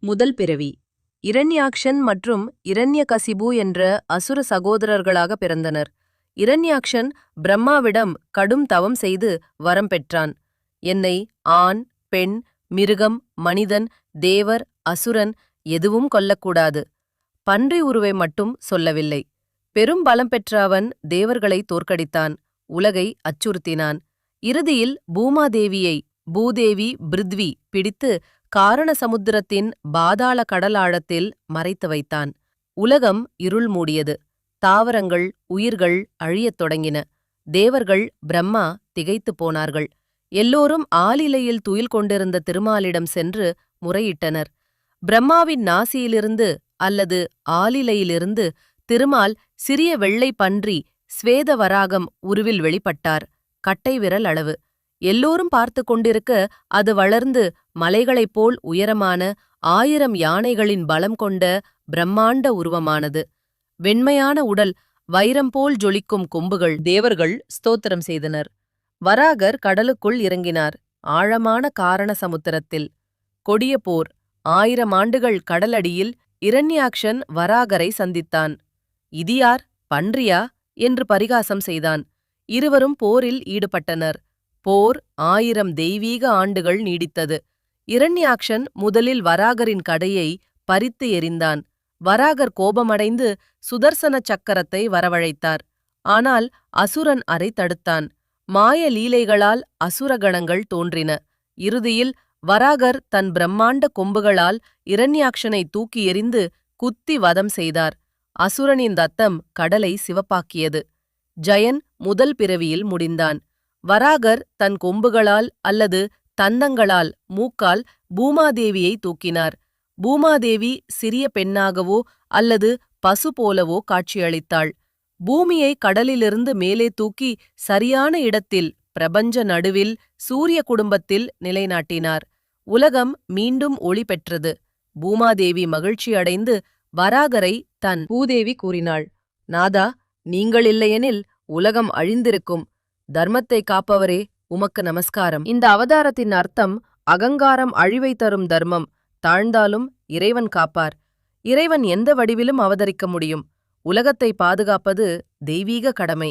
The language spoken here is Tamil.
முதல் பிறவி இரண்யாக்ஷன் மற்றும் இரண்யகசிபு என்ற அசுர சகோதரர்களாக பிறந்தனர். இரண்யாக்ஷன் பிரம்மாவிடம் கடும் தவம் செய்து வரம் பெற்றான். என்னை ஆண், பெண், மிருகம், மனிதன், தேவர், அசுரன் எதுவும் கொல்லக்கூடாது. பன்றி உருவை மட்டும் சொல்லவில்லை. பெரும் பலம் பெற்ற அவன் தேவர்களை தோற்கடித்தான், உலகை அச்சுறுத்தினான். இறுதியில் பூமாதேவியை பூதேவி பிருத்வி பிடித்து காரண சமுத்திரத்தின் பாதாள கடலாழத்தில் மறைத்து வைத்தான். உலகம் இருள் மூடியது. தாவரங்கள், உயிர்கள் அழியத் தொடங்கின. தேவர்கள் பிரம்மா திகைத்துப் போனார்கள். எல்லோரும் ஆலிலையில் துயில் கொண்டிருந்த திருமாலிடம் சென்று முறையிட்டனர். பிரம்மாவின் நாசியிலிருந்து அல்லது ஆலிலையிலிருந்து திருமால் சிறிய வெள்ளை பன்றி ஸ்வேதவராகம் உருவில் வெளிப்பட்டார், கட்டை விரல் அளவு. எல்லோரும் பார்த்து கொண்டிருக்க அது வளர்ந்து மலைகளைப் போல் உயரமான 1000 யானைகளின் பலம் கொண்ட பிரம்மாண்ட உருவமானது. வெண்மையான உடல், வைரம் போல் ஜொலிக்கும் கொம்புகள். தேவர்கள் ஸ்தோத்திரம் செய்தனர். வராகர் கடலுக்குள் இறங்கினார், ஆழமான காரண சமுத்திரத்தில். கொடிய போர். 1000 ஆண்டுகள் கடலடியில் இரண்யாக்ஷன் வராகரை சந்தித்தான். இது யார், பன்றியா என்று பரிகாசம் செய்தான். இருவரும் போரில் ஈடுபட்டனர். போர் 1000 தெய்வீக ஆண்டுகள் நீடித்தது. இரண்யாக்ஷன் முதலில் வராகரின் கடையை பறித்து எறிந்தான். வராகர் கோபமடைந்து சுதர்சன சக்கரத்தை வரவழைத்தார். ஆனால் அசுரன் அதை தடுத்தான். மாய லீலைகளால் அசுரகணங்கள் தோன்றின. இறுதியில் வராகர் தன் பிரம்மாண்ட கொம்புகளால் இரண்யாக்ஷனை தூக்கி எறிந்து குத்தி வதம் செய்தார். அசுரனின் ரத்தம் கடலை சிவப்பாக்கியது. ஜயன் முதல் பிறவியில் முடிந்தான். வராகர் தன் கொம்புகளால் அல்லது தந்தங்களால், மூக்கால் பூமாதேவியை தூக்கினார். பூமாதேவி சிறிய பெண்ணாகவோ அல்லது பசு போலவோ காட்சியளித்தாள். பூமியை கடலிலிருந்து மேலே தூக்கி சரியான இடத்தில், பிரபஞ்ச நடுவில், சூரிய குடும்பத்தில் நிலைநாட்டினார். உலகம் மீண்டும் ஒளி பெற்றது. பூமாதேவி மகிழ்ச்சியடைந்து வராகரை தன் பூதேவி கூறினாள், நாதா, நீங்கள் இல்லையெனில் உலகம் அழிந்திருக்கும். தர்மத்தை காப்பவரே, உமக்கு நமஸ்காரம். இந்த அவதாரத்தின் அர்த்தம் அகங்காரம் அழிவை தரும் தர்மம். தாழ்ந்தாலும் இறைவன் காப்பார். இறைவன் எந்த வடிவிலும் அவதரிக்க முடியும். உலகத்தை பாதுகாப்பது தெய்வீக கடமை.